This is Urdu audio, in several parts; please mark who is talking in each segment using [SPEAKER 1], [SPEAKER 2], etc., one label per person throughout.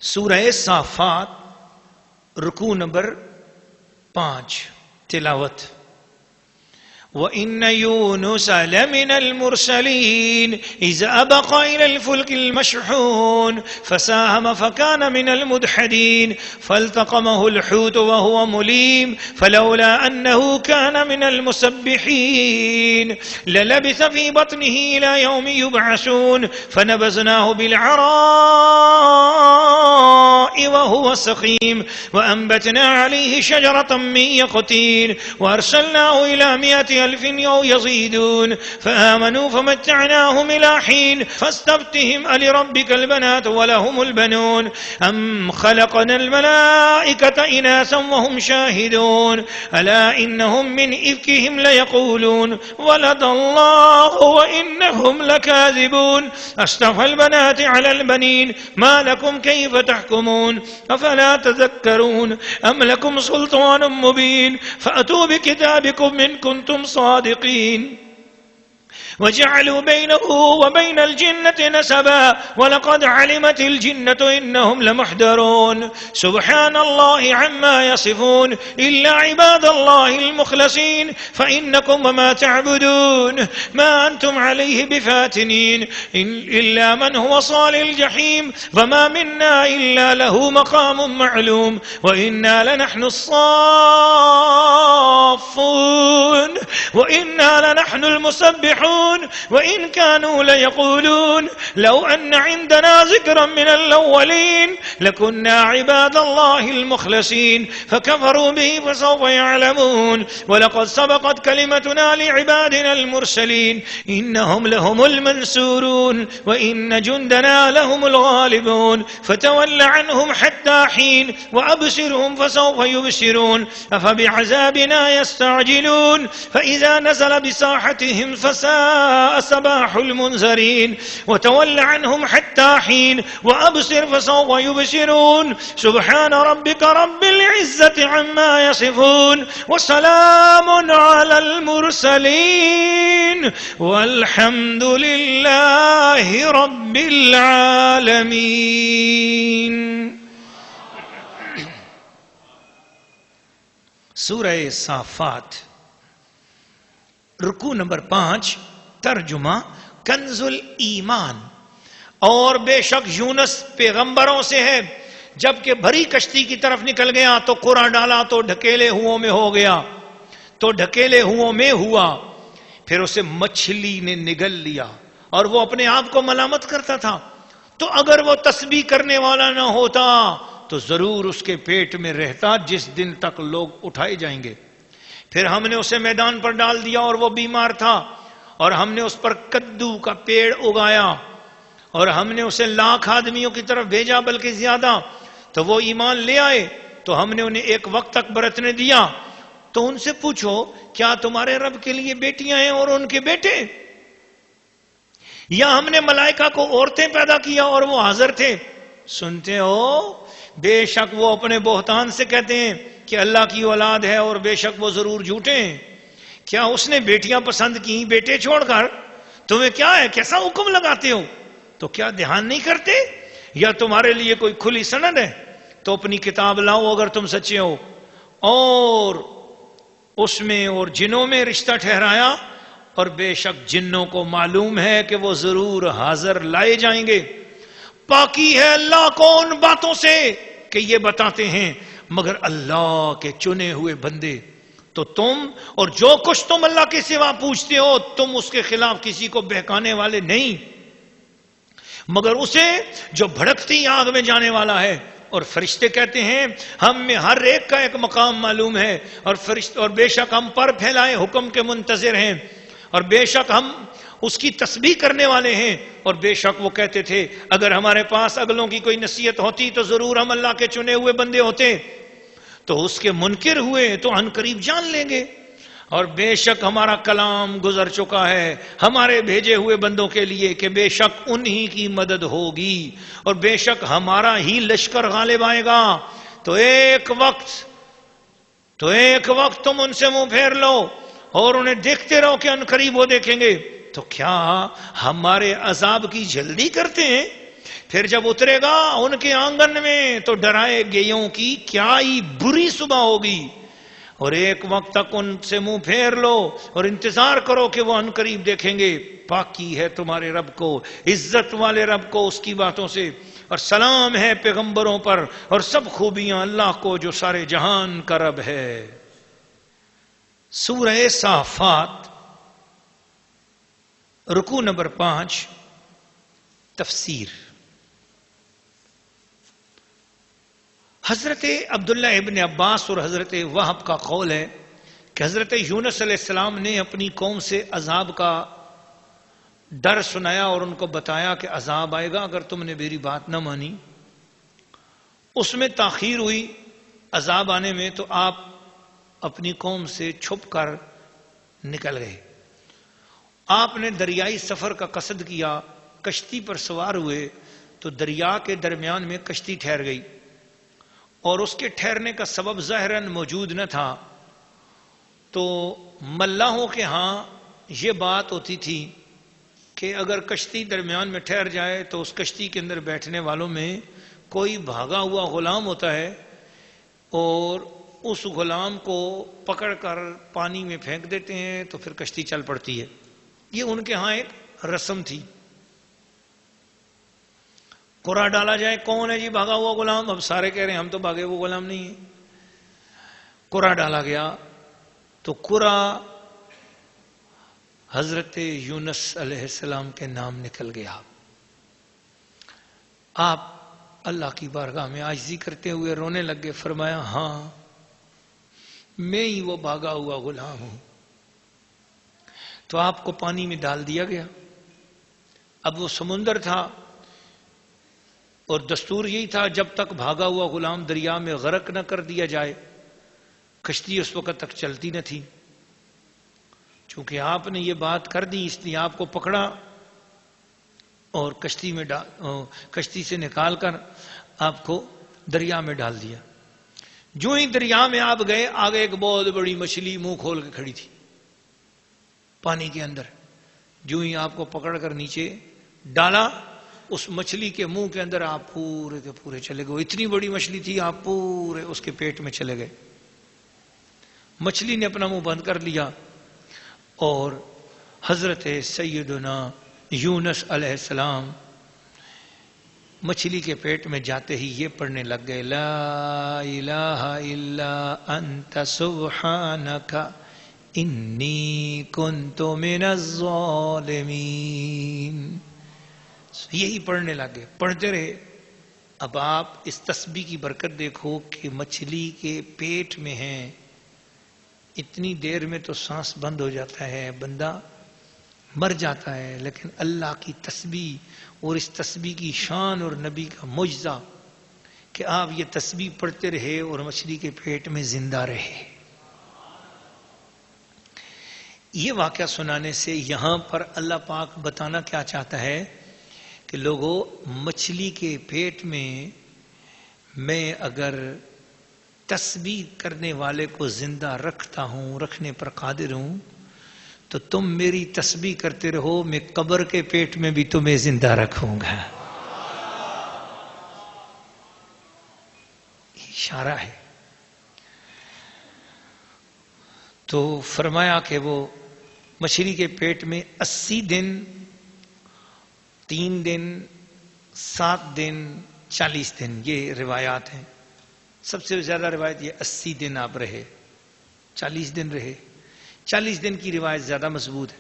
[SPEAKER 1] سورہ صافات رکوع نمبر 5 تلاوت وَإِنَّ يُونُسَ لَمِنَ الْمُرْسَلِينَ إِذْ أَبَقَ إِلَى الْفُلْكِ الْمَشْحُونِ فَسَاهَمَ فَكَانَ مِنَ الْمُدْحَضِينَ فَالْتَقَمَهُ الْحُوتُ وَهُوَ مُلِيمٌ فَلَوْلَا أَنَّهُ كَانَ مِنَ الْمُسَبِّحِينَ لَلَبِثَ فِي بَطْنِهِ إِلَى يَوْمِ يُبْعَثُونَ فَنَبَذْنَاهُ بِالْعَرَاءِ وَهُوَ سَقِيمٌ وَأَنبَتْنَا عَلَيْهِ شَجَرَةً مِّن يَقْطِينٍ وَأَرْسَلْنَاهُ إِلَى 100,000 أو يزيدون فآمنوا فمتعناهم إلى حين فاستفتهم ألربك البنات ولهم البنون أم خلقنا الملائكة إناثا وهم شاهدون ألا إنهم من إفكهم ليقولون ولد الله وإنهم لكاذبون أصطفى البنات على البنين ما لكم كيف تحكمون أفلا تذكرون أم لكم سلطان مبين فأتوا بكتابكم من كنتم صادقين وجعلوا بينه وبين الجنة نسبا ولقد علمت الجنة إنهم لمحضرون سبحان الله عما يصفون إلا عباد الله المخلصين فإنكم وما تعبدون ما أنتم عليه بفاتنين إلا من هو صال الجحيم وما منا إلا له مقام معلوم وإنا لنحن الصافون وإنا لنحن المسبحون وإن كانوا ليقولون لو أن عندنا ذكرا من الأولين لكنا عباد الله المخلصين فكفروا به فسوف يعلمون ولقد سبقت كلمتنا لعبادنا المرسلين إنهم لهم المنصورون وإن جندنا لهم الغالبون فتول عنهم حتى حين وأبصرهم فسوف يبصرون أفبعذابنا يستعجلون فإذا نزل بساحتهم فساء صباح المنذرين وتول عنهم حتى حين وأبصر فسوف يبصرون سبحان ربك رب العزة عما يصفون وسلام على المرسلين والحمد لله رب العالمين. سورہ صافات رکوع نمبر 5 ترجمہ کنز الایمان. اور بے شک یونس پیغمبروں سے ہے، جبکہ بھری کشتی کی طرف نکل گیا تو قرآن ڈالا تو ڈھکیلے ہوں میں ہو گیا، تو ڈھکیلے ہوں میں ہوا، پھر اسے مچھلی نے نگل لیا اور وہ اپنے آپ کو ملامت کرتا تھا. تو اگر وہ تسبیح کرنے والا نہ ہوتا تو ضرور اس کے پیٹ میں رہتا جس دن تک لوگ اٹھائے جائیں گے. پھر ہم نے اسے میدان پر ڈال دیا اور وہ بیمار تھا، اور ہم نے اس پر کدو کا پیڑ اگایا، اور ہم نے اسے 1,00,000 آدمیوں کی طرف بھیجا بلکہ زیادہ، تو وہ ایمان لے آئے تو ہم نے انہیں ایک وقت تک برتنے دیا. تو ان سے پوچھو کیا تمہارے رب کے لیے بیٹیاں ہیں اور ان کے بیٹے؟ یا ہم نے ملائکہ کو عورتیں پیدا کیا اور وہ حاضر تھے؟ سنتے ہو بے شک وہ اپنے بہتان سے کہتے ہیں کہ اللہ کی اولاد ہے، اور بے شک وہ ضرور جھوٹے ہیں. کیا اس نے بیٹیاں پسند کی بیٹے چھوڑ کر؟ تمہیں کیا ہے، کیسا حکم لگاتے ہو؟ تو کیا دھیان نہیں کرتے؟ یا تمہارے لیے کوئی کھلی سند ہے؟ تو اپنی کتاب لاؤ اگر تم سچے ہو. اور اس میں اور جنوں میں رشتہ ٹھہرایا، اور بے شک جنوں کو معلوم ہے کہ وہ ضرور حاضر لائے جائیں گے. پاکی ہے اللہ کو ان باتوں سے کہ یہ بتاتے ہیں، مگر اللہ کے چنے ہوئے بندے. تو تم اور جو کچھ تم اللہ کے سوا پوچھتے ہو، تم اس کے خلاف کسی کو بہکانے والے نہیں، مگر اسے جو بھڑکتی آگ میں جانے والا ہے. اور فرشتے کہتے ہیں ہم میں ہر ایک کا ایک مقام معلوم ہے، اور بے شک ہم پر پھیلائے حکم کے منتظر ہیں، اور بے شک ہم اس کی تسبیح کرنے والے ہیں. اور بے شک وہ کہتے تھے اگر ہمارے پاس اگلوں کی کوئی نصیحت ہوتی تو ضرور ہم اللہ کے چنے ہوئے بندے ہوتے. تو اس کے منکر ہوئے تو عن قریب جان لیں گے. اور بے شک ہمارا کلام گزر چکا ہے ہمارے بھیجے ہوئے بندوں کے لیے کہ بے شک انہی کی مدد ہوگی، اور بے شک ہمارا ہی لشکر غالب آئے گا. تو ایک وقت تم ان سے منہ پھیر لو اور انہیں دیکھتے رہو کہ عن قریب وہ دیکھیں گے. تو کیا ہمارے عذاب کی جلدی کرتے ہیں؟ پھر جب اترے گا ان کے آنگن میں تو ڈرائے گیوں کی کیا ہی بری صبح ہوگی، اور ایک وقت تک ان سے منہ پھیر لو اور انتظار کرو کہ وہ عنقریب دیکھیں گے۔ پاکی ہے تمہارے رب کو، عزت والے رب کو اس کی باتوں سے، اور سلام ہے پیغمبروں پر، اور سب خوبیاں اللہ کو جو سارے جہان کا رب ہے۔ سورہ صافات رکوع نمبر 5 تفسیر۔ حضرت عبداللہ ابن عباس اور حضرت وہب کا قول ہے کہ حضرت یونس علیہ السلام نے اپنی قوم سے عذاب کا ڈر سنایا اور ان کو بتایا کہ عذاب آئے گا اگر تم نے میری بات نہ مانی۔ اس میں تاخیر ہوئی عذاب آنے میں، تو آپ اپنی قوم سے چھپ کر نکل گئے۔ آپ نے دریائی سفر کا قصد کیا، کشتی پر سوار ہوئے تو دریا کے درمیان میں کشتی ٹھہر گئی، اور اس کے ٹھہرنے کا سبب ظاہراً موجود نہ تھا۔ تو ملاحوں کے ہاں یہ بات ہوتی تھی کہ اگر کشتی درمیان میں ٹھہر جائے تو اس کشتی کے اندر بیٹھنے والوں میں کوئی بھاگا ہوا غلام ہوتا ہے، اور اس غلام کو پکڑ کر پانی میں پھینک دیتے ہیں تو پھر کشتی چل پڑتی ہے۔ یہ ان کے ہاں ایک رسم تھی۔ قرعہ ڈالا جائے کون ہے جی بھاگا ہوا غلام، اب سارے کہہ رہے ہیں ہم تو بھاگے وہ غلام نہیں ہیں۔ قرعہ ڈالا گیا تو قرعہ حضرت یونس علیہ السلام کے نام نکل گیا۔ آپ اللہ کی بارگاہ میں عاجزی کرتے ہوئے رونے لگے، فرمایا ہاں میں ہی وہ بھاگا ہوا غلام ہوں۔ تو آپ کو پانی میں ڈال دیا گیا۔ اب وہ سمندر تھا، اور دستور یہی تھا جب تک بھاگا ہوا غلام دریا میں غرق نہ کر دیا جائے، کشتی اس وقت تک چلتی نہ تھی۔ چونکہ آپ نے یہ بات کر دی اس لیے آپ کو پکڑا اور کشتی سے نکال کر آپ کو دریا میں ڈال دیا۔ جو ہی دریا میں آپ گئے، آگے ایک بہت بڑی مچھلی منہ کھول کے کھڑی تھی پانی کے اندر۔ جو ہی آپ کو پکڑ کر نیچے ڈالا، اس مچھلی کے منہ کے اندر آپ پورے کے پورے چلے گئے۔ اتنی بڑی مچھلی تھی، آپ پورے اس کے پیٹ میں چلے گئے۔ مچھلی نے اپنا منہ بند کر لیا، اور حضرت سیدنا یونس علیہ السلام مچھلی کے پیٹ میں جاتے ہی یہ پڑھنے لگ گئے، لا الہ الا انت سبحانک انی کنت من الظالمین۔ یہی پڑھنے لگے، پڑھتے رہے۔ اب آپ اس تسبیح کی برکت دیکھو کہ مچھلی کے پیٹ میں ہیں، اتنی دیر میں تو سانس بند ہو جاتا ہے، بندہ مر جاتا ہے، لیکن اللہ کی تسبیح اور اس تسبیح کی شان اور نبی کا معجزہ کہ آپ یہ تسبیح پڑھتے رہے اور مچھلی کے پیٹ میں زندہ رہے۔ یہ واقعہ سنانے سے یہاں پر اللہ پاک بتانا کیا چاہتا ہے کہ لوگوں، مچھلی کے پیٹ میں اگر تسبیح کرنے والے کو زندہ رکھتا ہوں، رکھنے پر قادر ہوں، تو تم میری تسبیح کرتے رہو، میں قبر کے پیٹ میں بھی تمہیں زندہ رکھوں گا۔ اشارہ ہے۔ تو فرمایا کہ وہ مچھلی کے پیٹ میں 80 دن، 3 دن، 7 دن، 40 دن، یہ روایات ہیں۔ سب سے زیادہ روایت یہ 80 دن آپ رہے، 40 دن رہے۔ 40 دن کی روایت زیادہ مضبوط ہے۔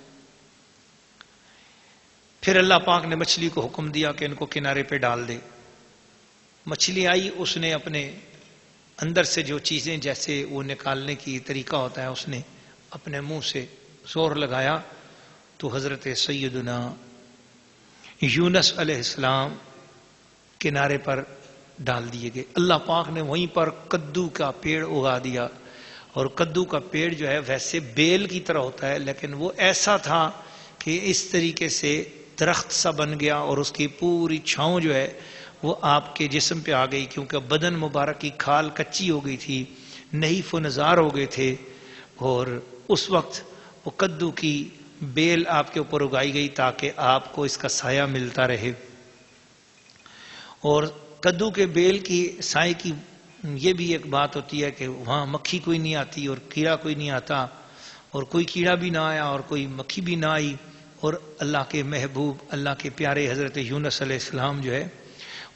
[SPEAKER 1] پھر اللہ پاک نے مچھلی کو حکم دیا کہ ان کو کنارے پہ ڈال دے۔ مچھلی آئی، اس نے اپنے اندر سے جو چیزیں جیسے وہ نکالنے کی طریقہ ہوتا ہے، اس نے اپنے منہ سے زور لگایا تو حضرت سیدنا یونس علیہ السلام کنارے پر ڈال دیے گئے۔ اللہ پاک نے وہیں پر کدو کا پیڑ اگا دیا، اور کدو کا پیڑ جو ہے ویسے بیل کی طرح ہوتا ہے، لیکن وہ ایسا تھا کہ اس طریقے سے درخت سا بن گیا، اور اس کی پوری چھاؤں جو ہے وہ آپ کے جسم پہ آ گئی، کیونکہ بدن مبارک کی کھال کچی ہو گئی تھی، نحیف و نزار ہو گئے تھے، اور اس وقت وہ کدو کی بیل آپ کے اوپر اگائی گئی تاکہ آپ کو اس کا سایہ ملتا رہے۔ اور کدو کے بیل کی سائے کی یہ بھی ایک بات ہوتی ہے کہ وہاں مکھی کوئی نہیں آتی اور کیڑا کوئی نہیں آتا، اور کوئی کیڑا بھی نہ آیا اور کوئی مکھی بھی نہ آئی، اور اللہ کے محبوب اللہ کے پیارے حضرت یونس علیہ السلام جو ہے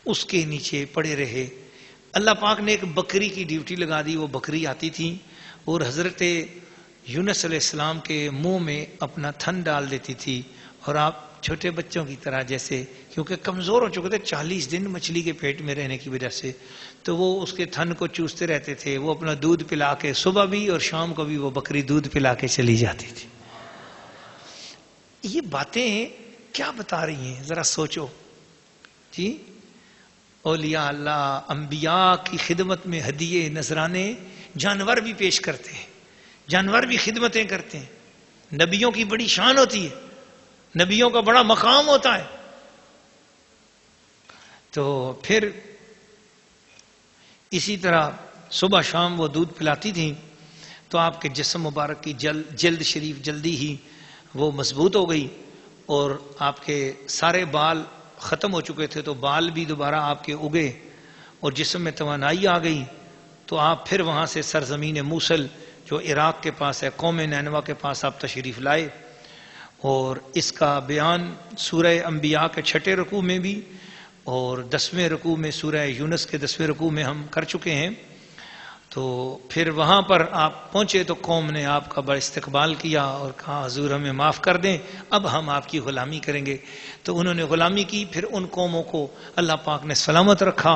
[SPEAKER 1] اس کے نیچے پڑے رہے۔ اللہ پاک نے ایک بکری کی ڈیوٹی لگا دی، وہ بکری آتی تھی اور حضرت یونس علیہ السلام کے منہ میں اپنا تھن ڈال دیتی تھی، اور آپ چھوٹے بچوں کی طرح جیسے، کیونکہ کمزور ہو چکے تھے 40 دن مچھلی کے پیٹ میں رہنے کی وجہ سے، تو وہ اس کے تھن کو چوستے رہتے تھے، وہ اپنا دودھ پلا کے صبح بھی اور شام کو بھی وہ بکری دودھ پلا کے چلی جاتی تھی۔ یہ باتیں کیا بتا رہی ہیں ذرا سوچو جی۔ اولیاء اللہ انبیاء کی خدمت میں ہدیے نذرانے جانور بھی پیش کرتے ہیں، جانور بھی خدمتیں کرتے ہیں۔ نبیوں کی بڑی شان ہوتی ہے، نبیوں کا بڑا مقام ہوتا ہے۔ تو پھر اسی طرح صبح شام وہ دودھ پلاتی تھیں تو آپ کے جسم مبارک کی جلد شریف جلدی ہی وہ مضبوط ہو گئی، اور آپ کے سارے بال ختم ہو چکے تھے تو بال بھی دوبارہ آپ کے اگے اور جسم میں توانائی آ گئی۔ تو آپ پھر وہاں سے سرزمین موصل جو عراق کے پاس ہے، قوم نینوا کے پاس آپ تشریف لائے، اور اس کا بیان سورہ انبیاء کے 6 رکوع میں بھی اور 10ویں رکوع میں سورہ یونس کے 10ویں رکوع میں ہم کر چکے ہیں۔ تو پھر وہاں پر آپ پہنچے تو قوم نے آپ کا بڑا استقبال کیا اور کہا حضور ہمیں معاف کر دیں، اب ہم آپ کی غلامی کریں گے۔ تو انہوں نے غلامی کی، پھر ان قوموں کو اللہ پاک نے سلامت رکھا،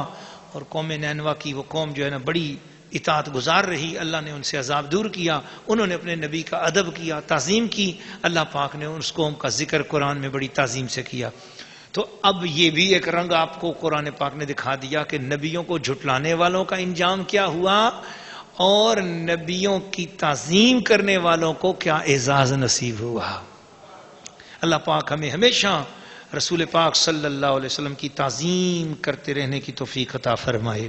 [SPEAKER 1] اور قوم نینوا کی وہ قوم جو ہے نا بڑی اطاعت گزار رہی، اللہ نے ان سے عذاب دور کیا، انہوں نے اپنے نبی کا ادب کیا، تعظیم کی، اللہ پاک نے اس قوم کا ذکر قرآن میں بڑی تعظیم سے کیا۔ تو اب یہ بھی ایک رنگ آپ کو قرآن پاک نے دکھا دیا کہ نبیوں کو جھٹلانے والوں کا انجام کیا ہوا، اور نبیوں کی تعظیم کرنے والوں کو کیا اعزاز نصیب ہوا۔ اللہ پاک ہمیں ہمیشہ رسول پاک صلی اللہ علیہ وسلم کی تعظیم کرتے رہنے کی توفیق عطا فرمائے۔